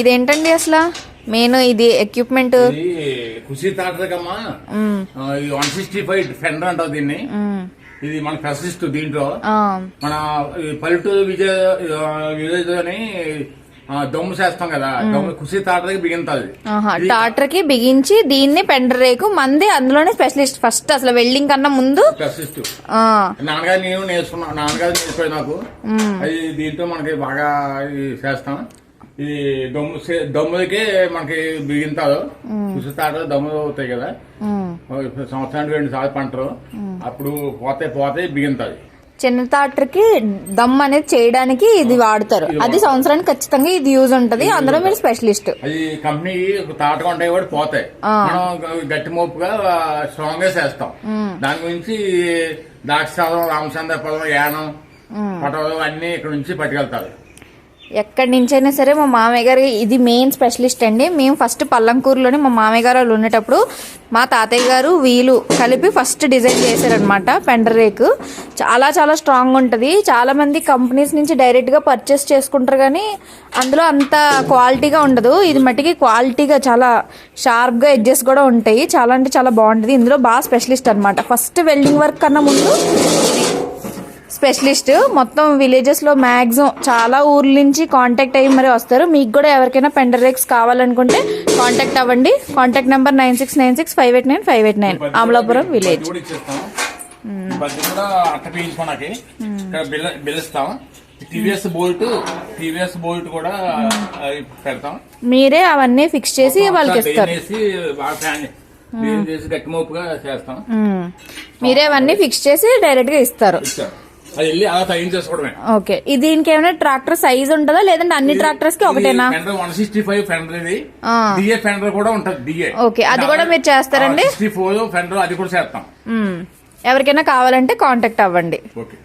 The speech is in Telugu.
ఇదేంటండి అసలు మెయిన్ ఇది ఎక్విప్మెంట్? ఖుషి తాటరకమ్మా, 165 ఫెండర్ అంటావు దీన్ని. ఇది మన స్పెషలిస్ట్ దీంట్లో. మన పల్లెటూరు విలేజ్ అని దమ్ము చేస్తాం కదా, దమ్ము ఖుషి తాటరకి బిగించాలి. టాటర్ కి బిగించి దీన్ని పెండర్ రేకు మంది అందులోనే స్పెషలిస్ట్. ఫస్ట్ అసలు వెల్డింగ్ కన్నా ముందు స్పెషలిస్ట్ నాన్నగారు నేను నేర్చుకున్నా, నాన్నగారు నేర్చుకోవాలి నాకు. అది దీంతో మనకి బాగా చేస్తాం. ఇది దమ్ములకే మనకి బిగింతారు. ఖుషి తాటలు దమ్ములు అవుతాయి కదా, సంవత్సరానికి 2 సార్లు పంటరు. అప్పుడు పోతే బిగింతాది. చిన్న టాటర్ కి దమ్ అనేది చేయడానికి ఇది వాడతారు. అది సంవత్సరానికి ఖచ్చితంగా ఇది యూజ్ ఉంటది. అందులో మీరు స్పెషలిస్ట్. అది కంపెనీ తాటగా ఉంటాయి కూడా పోతాయి, మనం గట్టి మోపుగా స్ట్రాంగ్ గా చేస్తాం. దాని గురించి ద్రాక్షారం, రామచంద్రపురం, యానం, పటవలు అన్ని ఇక్కడ నుంచి పట్టుకెళ్తారు. ఎక్కడి నుంచైనా సరే. మా మామయ్య గారు ఇది మెయిన్ స్పెషలిస్ట్ అండి. మేము ఫస్ట్ పల్లంకూరులోని మా మామయ్య గారు వాళ్ళు ఉండేటప్పుడు మా తాతయ్య గారు వీలు కలిపి ఫస్ట్ డిజైన్ చేశారనమాట పెండర్ రేకు. చాలా చాలా స్ట్రాంగ్ ఉంటుంది. చాలా మంది కంపెనీస్ నుంచి డైరెక్ట్ గా పర్చేస్ చేసుకుంటారు, కానీ అందులో అంత క్వాలిటీగా ఉండదు. ఇది మట్టికి క్వాలిటీగా చాలా షార్ప్ గా ఎడ్జెస్ కూడా ఉంటాయి. చాలా అంటే చాలా బాగుంటుంది. ఇందులో బాగా స్పెషలిస్ట్ అనమాట. ఫస్ట్ వెల్డింగ్ వర్క్ కన్నా ముందు స్పెషలిస్ట్. మొత్తం విలేజెస్ లో మాక్సిమం చాలా ఊర్ల నుంచి కాంటాక్ట్ అయ్యి మరి వస్తారు. మీకు కూడా ఎవరికైనా పెండర్ రేక్స్ కావాలనుకుంటే కాంటాక్ట్ అవ్వండి. Contact number 9696589589, Amalapuram village. TVS bolt కూడా పెడతాం. మీరే అవన్నీ ఫిక్స్ చేసి వాళ్ళకి ఇస్తారు. గట్టి మోపుగా చేస్తాం. మీరే అవన్నీ ఫిక్స్ చేసి డైరెక్ట్ గా ఇస్తారు. ఓకే. దీనికి ఏమైనా ట్రాక్టర్ సైజ్ ఉంటుందా, లేదంటే అన్ని ట్రాక్టర్స్ కి ఒకటేనా? 165 ఫెండర్ ఇది. డిఏ ఫెండర్ కూడా ఉంటుంది. డిఏ. ఓకే, అది కూడా మీరు చేస్తారండి? 64 ఫెండర్ అది కూడా చేస్తాం. ఎవరికైనా కావాలంటే కాంటాక్ట్ అవ్వండి. ఓకే.